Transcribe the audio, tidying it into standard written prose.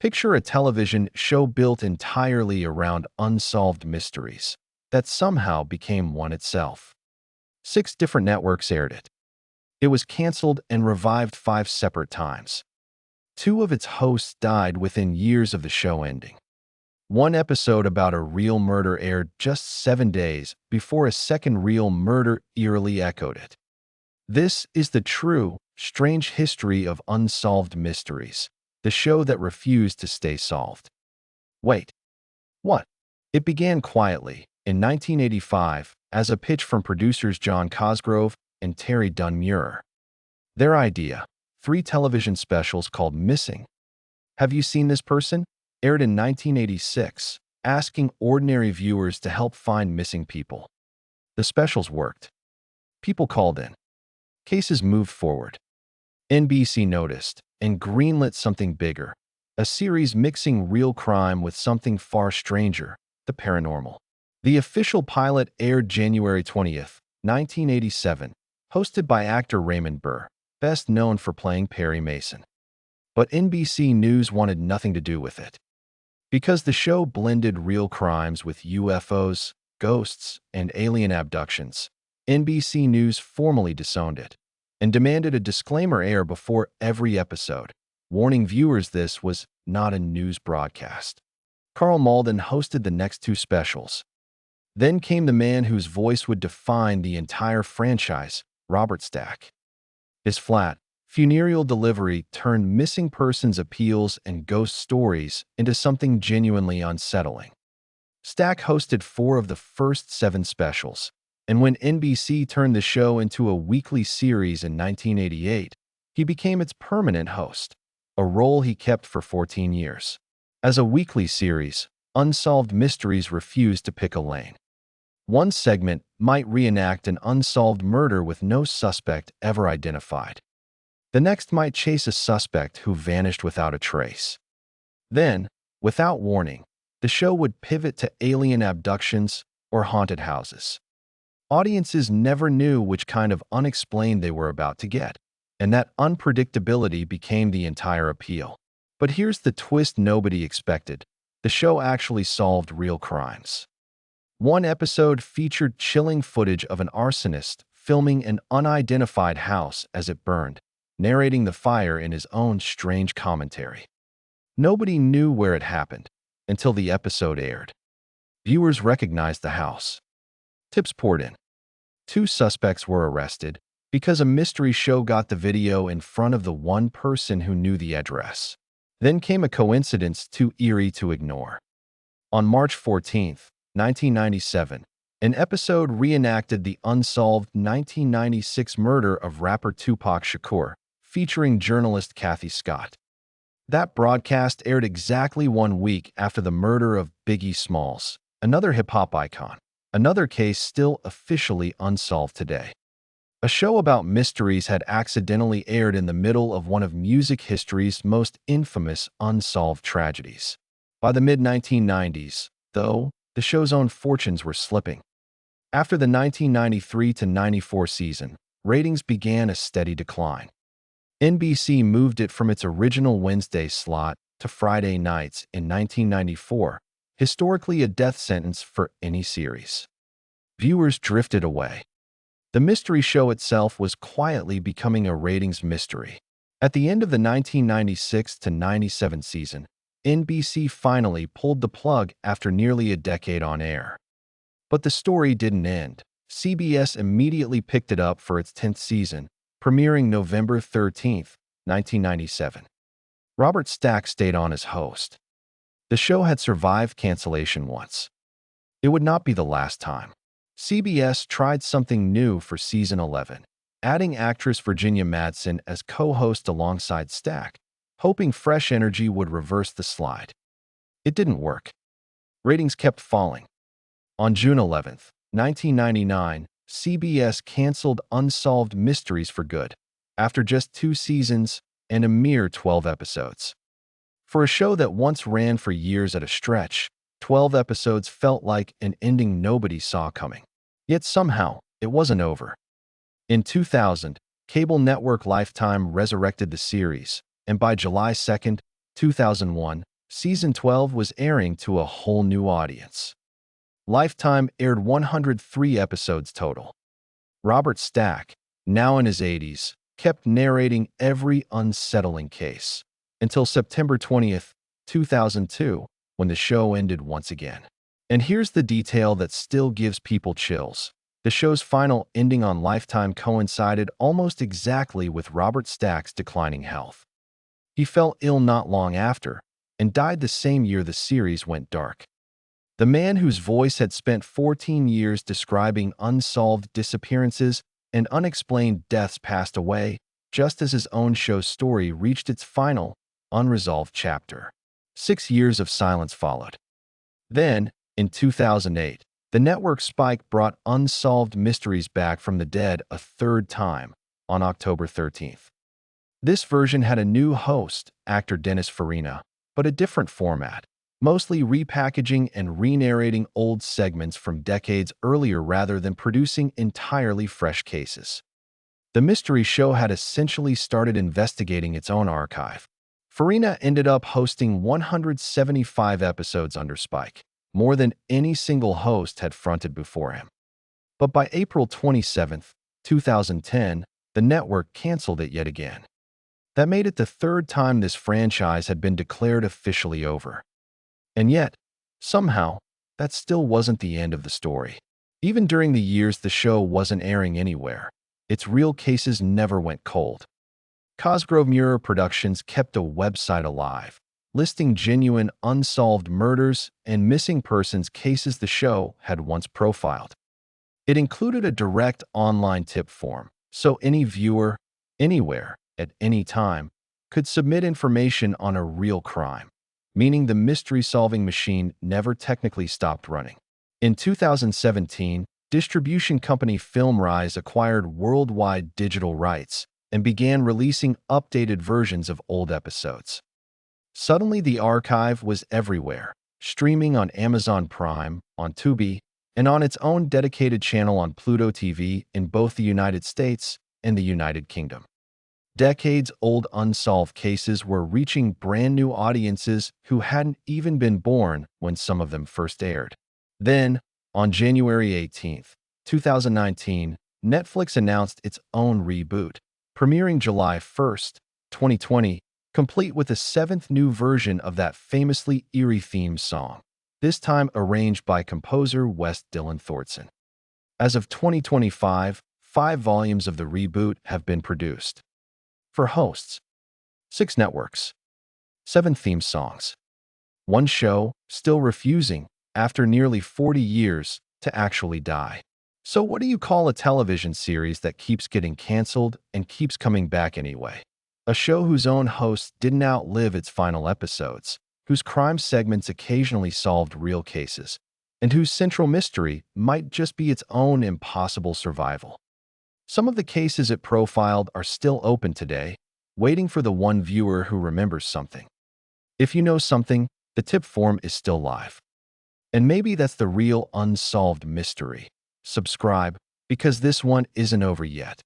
Picture a television show built entirely around unsolved mysteries that somehow became one itself. 6 different networks aired it. It was canceled and revived 5 separate times. 2 of its hosts died within years of the show ending. One episode about a real murder aired just 7 days before a second real murder eerily echoed it. This is the true, strange history of Unsolved Mysteries, the show that refused to stay solved. Wait, what? It began quietly, in 1985, as a pitch from producers John Cosgrove and Terry Dunn-Muir. Their idea, 3 television specials called Missing. Have You Seen This Person? Aired in 1986, asking ordinary viewers to help find missing people. The specials worked. People called in. Cases moved forward. NBC noticed and greenlit something bigger, a series mixing real crime with something far stranger, the paranormal. The official pilot aired January 20th, 1987, hosted by actor Raymond Burr, best known for playing Perry Mason. But NBC News wanted nothing to do with it. Because the show blended real crimes with UFOs, ghosts, and alien abductions, NBC News formally disowned it and demanded a disclaimer air before every episode, warning viewers this was not a news broadcast. Carl Malden hosted the next 2 specials. Then came the man whose voice would define the entire franchise, Robert Stack. His flat, funereal delivery turned missing persons appeals and ghost stories into something genuinely unsettling. Stack hosted 4 of the first 7 specials, and when NBC turned the show into a weekly series in 1988, he became its permanent host, a role he kept for 14 years. As a weekly series, Unsolved Mysteries refused to pick a lane. One segment might reenact an unsolved murder with no suspect ever identified. The next might chase a suspect who vanished without a trace. Then, without warning, the show would pivot to alien abductions or haunted houses. Audiences never knew which kind of unexplained they were about to get, and that unpredictability became the entire appeal. But here's the twist nobody expected. The show actually solved real crimes. One episode featured chilling footage of an arsonist filming an unidentified house as it burned, narrating the fire in his own strange commentary. Nobody knew where it happened until the episode aired. Viewers recognized the house. Tips poured in. 2 suspects were arrested because a mystery show got the video in front of the one person who knew the address. Then came a coincidence too eerie to ignore. On March 14, 1997, an episode reenacted the unsolved 1996 murder of rapper Tupac Shakur, featuring journalist Kathy Scott. That broadcast aired exactly 1 week after the murder of Biggie Smalls, another hip-hop icon, another case still officially unsolved today. A show about mysteries had accidentally aired in the middle of one of music history's most infamous unsolved tragedies. By the mid-1990s, though, the show's own fortunes were slipping. After the 1993-94 season, ratings began a steady decline. NBC moved it from its original Wednesday slot to Friday nights in 1994, historically a death sentence for any series. Viewers drifted away. The mystery show itself was quietly becoming a ratings mystery. At the end of the 1996-97 season, NBC finally pulled the plug after nearly a decade on air. But the story didn't end. CBS immediately picked it up for its 10th season, premiering November 13, 1997. Robert Stack stayed on as host. The show had survived cancellation once. It would not be the last time. CBS tried something new for season 11, adding actress Virginia Madsen as co-host alongside Stack, hoping fresh energy would reverse the slide. It didn't work. Ratings kept falling. On June 11, 1999, CBS canceled Unsolved Mysteries for good, after just 2 seasons and a mere 12 episodes. For a show that once ran for years at a stretch, 12 episodes felt like an ending nobody saw coming. Yet somehow, it wasn't over. In 2000, cable network Lifetime resurrected the series, and by July 2, 2001, Season 12 was airing to a whole new audience. Lifetime aired 103 episodes total. Robert Stack, now in his 80s, kept narrating every unsettling case until September 20th, 2002, when the show ended once again. And here's the detail that still gives people chills. The show's final ending on Lifetime coincided almost exactly with Robert Stack's declining health. He fell ill not long after and died the same year the series went dark. The man whose voice had spent 14 years describing unsolved disappearances and unexplained deaths passed away just as his own show's story reached its final, unresolved chapter. 6 years of silence followed. Then, in 2008, the network Spike brought Unsolved Mysteries back from the dead a third time on October 13th. This version had a new host, actor Dennis Farina, but a different format, mostly repackaging and re-narrating old segments from decades earlier rather than producing entirely fresh cases. The mystery show had essentially started investigating its own archive. Farina ended up hosting 175 episodes under Spike, more than any single host had fronted before him. But by April 27th, 2010, the network canceled it yet again. That made it the third time this franchise had been declared officially over. And yet, somehow, that still wasn't the end of the story. Even during the years the show wasn't airing anywhere, its real cases never went cold. Cosgrove Mirror Productions kept a website alive, listing genuine unsolved murders and missing persons cases the show had once profiled. It included a direct online tip form, so any viewer, anywhere, at any time, could submit information on a real crime, meaning the mystery-solving machine never technically stopped running. In 2017, distribution company FilmRise acquired worldwide digital rights and began releasing updated versions of old episodes. Suddenly, the archive was everywhere, streaming on Amazon Prime, on Tubi, and on its own dedicated channel on Pluto TV in both the United States and the United Kingdom. Decades-old unsolved cases were reaching brand-new audiences who hadn't even been born when some of them first aired. Then, on January 18th, 2019, Netflix announced its own Reboot, premiering July 1st, 2020, complete with a 7th new version of that famously eerie theme song, this time arranged by composer Wes Dylan Thornton. As of 2025, 5 volumes of the Reboot have been produced. For hosts, 6 networks, 7 theme songs, 1 show still refusing, after nearly 40 years, to actually die. So what do you call a television series that keeps getting canceled and keeps coming back anyway? A show whose own host didn't outlive its final episodes, whose crime segments occasionally solved real cases, and whose central mystery might just be its own impossible survival. Some of the cases it profiled are still open today, waiting for the one viewer who remembers something. If you know something, the tip form is still live. And maybe that's the real unsolved mystery. Subscribe, because this one isn't over yet.